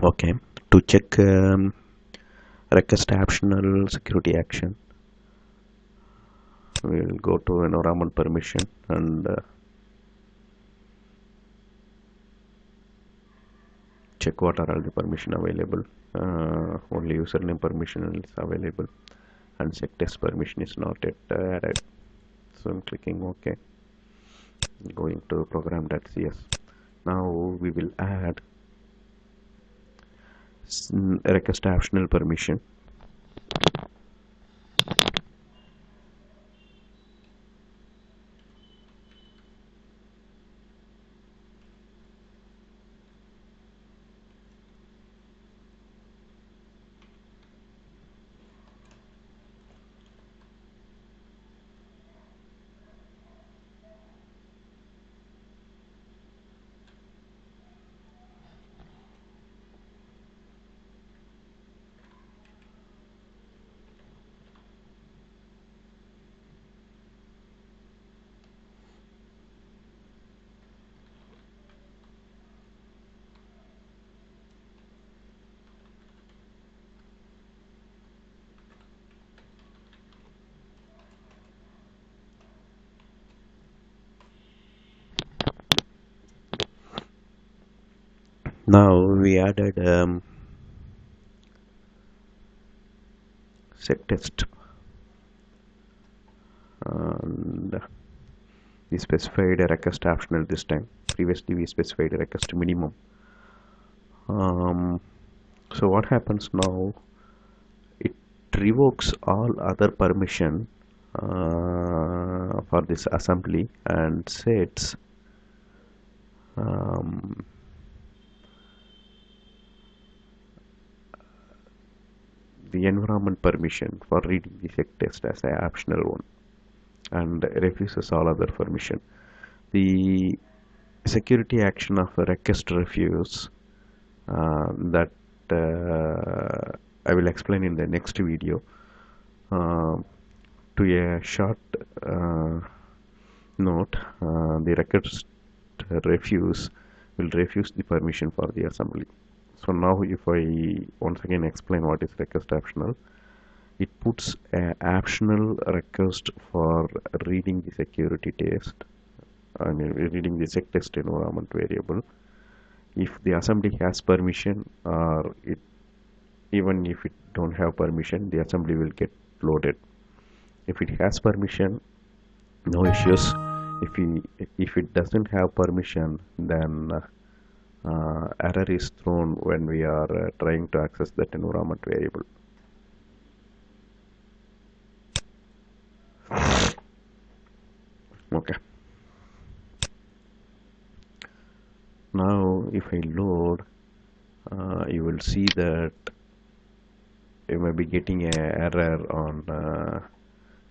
Okay, to check request optional security action, we will go to environment permission and check what are all the permission available. Only username permission is available and check test permission is not yet added. So I'm clicking OK. Going to program.cs. Now we will add request optional permission. Now we added set test and we specified a request optional this time. Previously we specified a request minimum. So what happens now, it revokes all other permission for this assembly and sets the environment permission for reading the check test as an optional one and refuses all other permission. The security action of a request refuse that I will explain in the next video. To a short note, the request refuse will refuse the permission for the assembly. So now if I once again explain what is request optional, it puts an optional request for reading the security test, I mean reading the check test environment variable. If the assembly has permission or even if it don't have permission, the assembly will get loaded. If it has permission, no issues. If it doesn't have permission, then error is thrown when we are trying to access that environment variable. Okay. Now if I load, you will see that you may be getting an error on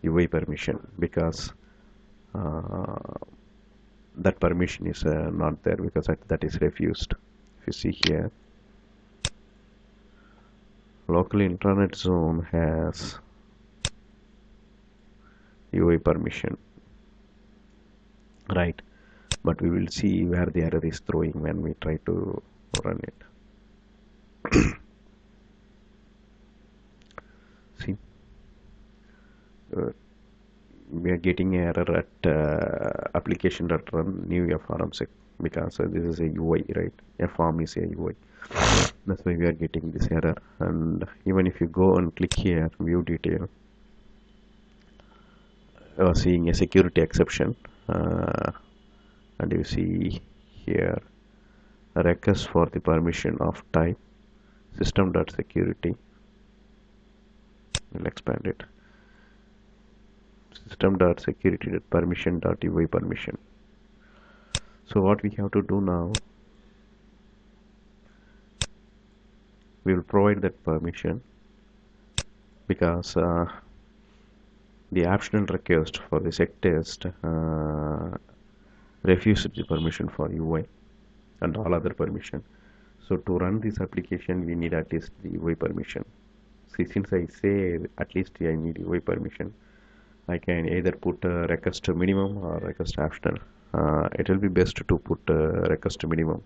UI permission because that permission is not there because that is refused. If you see here, local intranet zone has UI permission, right? But we will see where the error is throwing when we try to run it. See, we are getting an error at application.run new FRMsec because this is a UI, right? A form is a UI. That's why we are getting this error. And even if you go and click here, view detail, you are seeing a security exception. And you see here a request for the permission of type system.security. We'll expand it. System.security.permission.UI permission. So what we have to do now, we will provide that permission because the optional request for the check test refused the permission for UI and all other permission. So to run this application, we need at least the UI permission. See, since I say at least I need UI permission, I can either put a request minimum or request optional. It will be best to put request minimum.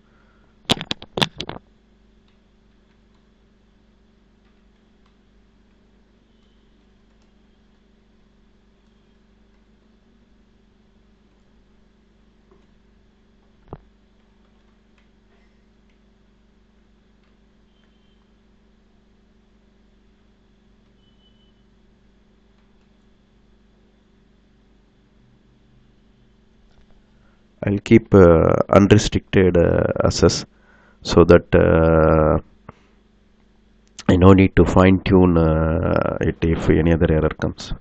I'll keep unrestricted access, so that I no need to fine tune it if any other error comes.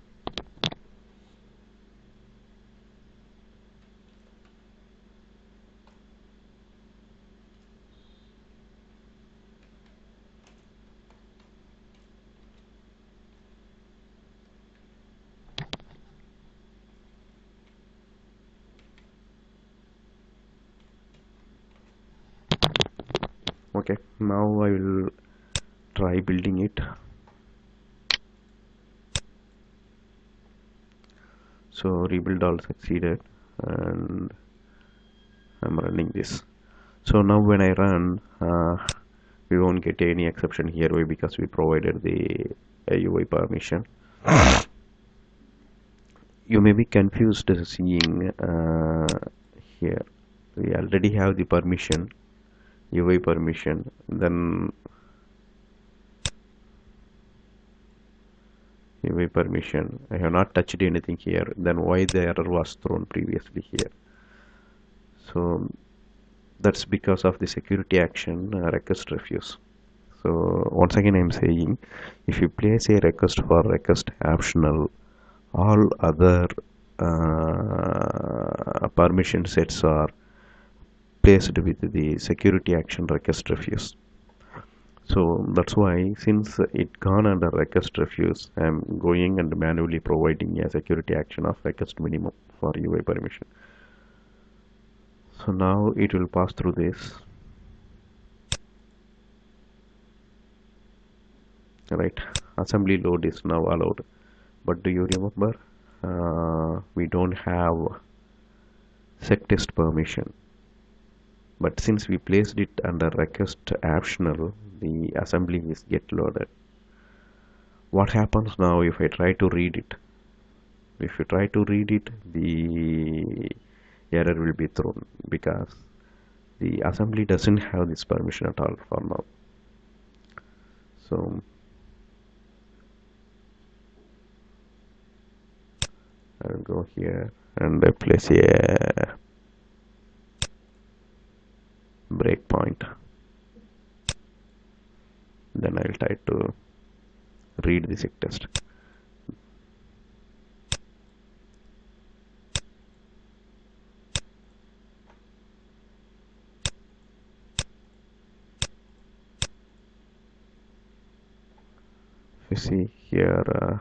Okay, now I will try building it. So rebuild all succeeded, and I'm running this. So now when I run, we won't get any exception here. Why? Because we provided the UI permission. You may be confused seeing here we already have the permission, UI permission. Then UI permission, I have not touched anything here. Then why the error was thrown previously here? So that's because of the security action request refuse. So once again I'm saying, if you place a request for request optional, all other permission sets are placed with the security action request refuse. So that's why, since it gone under request refuse, I'm going and manually providing a security action of request minimum for UI permission. So now it will pass through this. Right, assembly load is now allowed, but do you remember we don't have set test permission, but since we placed it under request optional, the assembly is get loaded. What happens now if I try to read it? If you try to read it, the error will be thrown because the assembly doesn't have this permission at all for now. So I will go here and I place a breakpoint. Then I will try to read the SIG test. If you see here,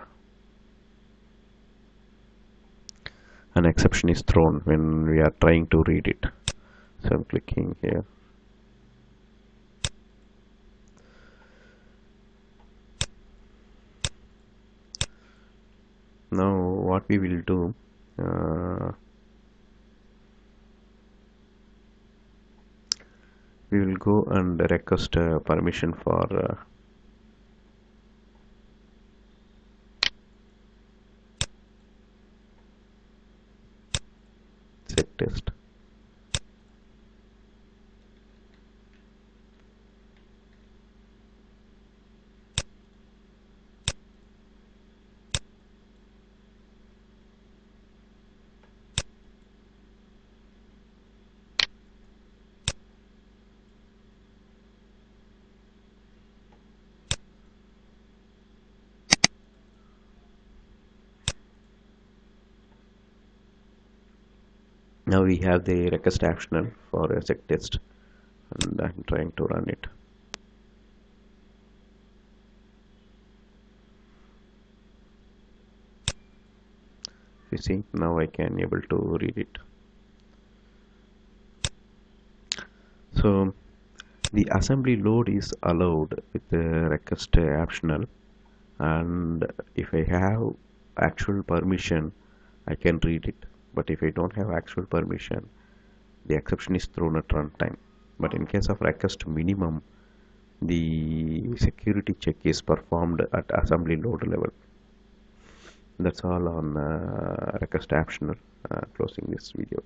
an exception is thrown when we are trying to read it. So I'm clicking here. Now what we will do, we will go and request permission for SIG test. Now we have the request optional for a SIG test, and I'm trying to run it. You see, now I can able to read it. So the assembly load is allowed with the request optional, and if I have actual permission, I can read it. But if I don't have actual permission, the exception is thrown at runtime. But in case of request minimum, the security check is performed at assembly load level. That's all on request optional. Closing this video.